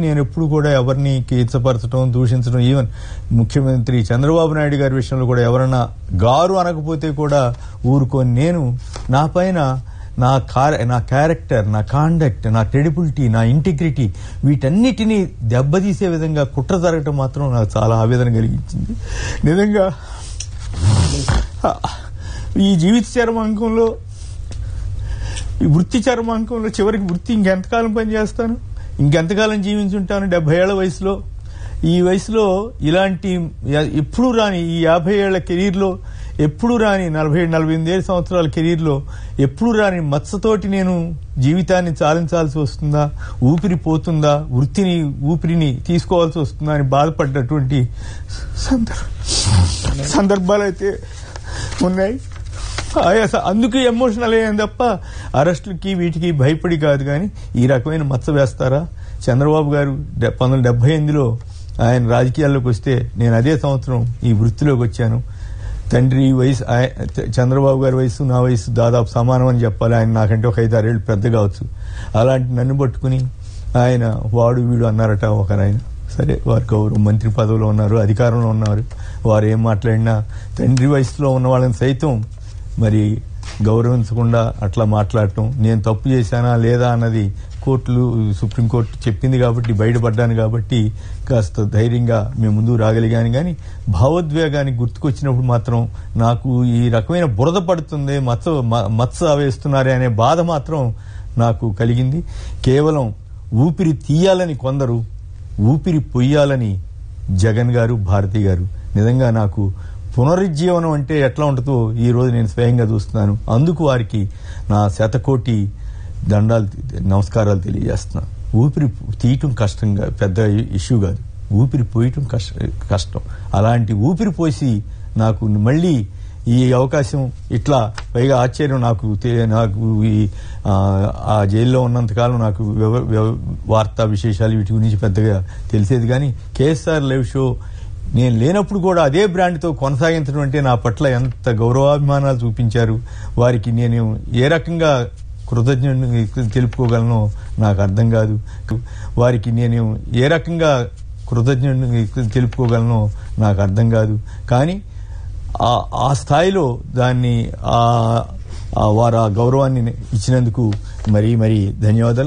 నేను ఎప్పుడు కూడా ఎవరిని కించపరచడం దూషించడం ఈవెన్ ముఖ్యమంత్రి చంద్రబాబు నాయుడు గారి విషయంలో కూడా ఎవరన్నా గారు అనకపోతే కూడా ఊరుకొని నేను నా పైన నా క్యారెక్టర్, నా కాండక్ట్, నా క్రెడిబిలిటీ, నా ఇంటిగ్రిటీ వీటన్నిటినీ దెబ్బతీసే విధంగా కుట్ర జరగటం మాత్రం నాకు చాలా ఆవేదన కలిగించింది. నిజంగా ఈ జీవిత చర్మాంకంలో, ఈ వృత్తి చర్మాంకంలో చివరికి వృత్తి ఇంకెంతకాలం పనిచేస్తాను, ఇంకెంతకాలం జీవించుంటాను 70 ఏళ్ల వయసులో. ఈ వయసులో ఇలాంటి ఎప్పుడు రాని ఈ 50 ఏళ్ల కెరీర్లో ఎప్పుడు రాని 47-48 సంవత్సరాల కెరీర్లో ఎప్పుడు రాని మత్సతోటి నేను జీవితాన్ని చాలించాల్సి వస్తుందా, ఊపిరి పోతుందా, ఊపిరిని తీసుకోవాల్సి వస్తుందా అని బాధపడ్డటువంటి సందర్భాలైతే ఉన్నాయి. అందుకు ఎమోషనల్ అయ్యాను తప్ప అరెస్టులకి వీటికి భయపడి కాదు. కానీ ఈ రకమైన మచ్చ వేస్తారా? చంద్రబాబు గారు 1978లో ఆయన రాజకీయాల్లోకి వస్తే నేను అదే సంవత్సరం ఈ వృత్తిలోకి వచ్చాను. తండ్రి వయసు, చంద్రబాబు గారి వయసు నా వయసు దాదాపు సమానం అని చెప్పాలి. ఆయన నాకంటే ఒక 5-6 ఏళ్ళు పెద్ద కావచ్చు. అలాంటి నన్ను పట్టుకుని ఆయన వాడు వీడు అన్నారట ఒకరాయన. సరే, వారు గౌరవ మంత్రి పదవిలో ఉన్నారు, అధికారంలో ఉన్నారు. వారు ఏం మాట్లాడినా తండ్రి వయసులో ఉన్న వాళ్ళని సైతం మరి గౌరవించకుండా అట్లా మాట్లాడటం, నేను తప్పు చేశానా లేదా అన్నది సుప్రీంకోర్టు చెప్పింది కాబట్టి బయటపడ్డాను కాబట్టి కాస్త ధైర్యంగా మేము ముందుకు రాగలిగాను. కానీ భావోద్వేగానికి గుర్తుకొచ్చినప్పుడు మాత్రం నాకు ఈ రకమైన బురద పడుతుంది, మచ్చ వేస్తున్నారే అనే బాధ మాత్రం నాకు కలిగింది. కేవలం ఊపిరి తీయాలని కొందరు, ఊపిరి పొయ్యాలని జగన్ గారు, భారతి గారు. నిజంగా నాకు పునరుజ్జీవనం అంటే ఎట్లా ఉంటుందో ఈ రోజు నేను స్వయంగా చూస్తున్నాను. అందుకు వారికి నా శతకోటి నమస్కారాలు తెలియజేస్తున్నాను. ఊపిరి తీయటం కష్టంగా పెద్ద ఇష్యూ కాదు, ఊపిరి పోయటం కష్టం. అలాంటి ఊపిరి పోసి నాకు మళ్ళీ ఈ అవకాశం, ఇట్లా పైగా ఆశ్చర్యం నాకు ఆ జైల్లో ఉన్నంతకాలం నాకు వార్తా విశేషాలు వీటి గురించి పెద్దగా తెలిసేది. కానీ కేఎస్ఆర్ లైవ్ షో నేను లేనప్పుడు కూడా అదే బ్రాండ్తో కొనసాగించడం అంటే నా పట్ల ఎంత గౌరవాభిమానాలు చూపించారు. వారికి నేను ఏ రకంగా కృతజ్ఞతని తెలుపుకోగలను నాకు అర్థం కాదు. వారికి నేను ఏ రకంగా కృతజ్ఞతని తెలుపుకోగలను నాకు అర్థం కాదు. కానీ ఆ స్థాయిలో దాన్ని వారు ఆ గౌరవాన్ని ఇచ్చినందుకు మరీ ధన్యవాదాలు.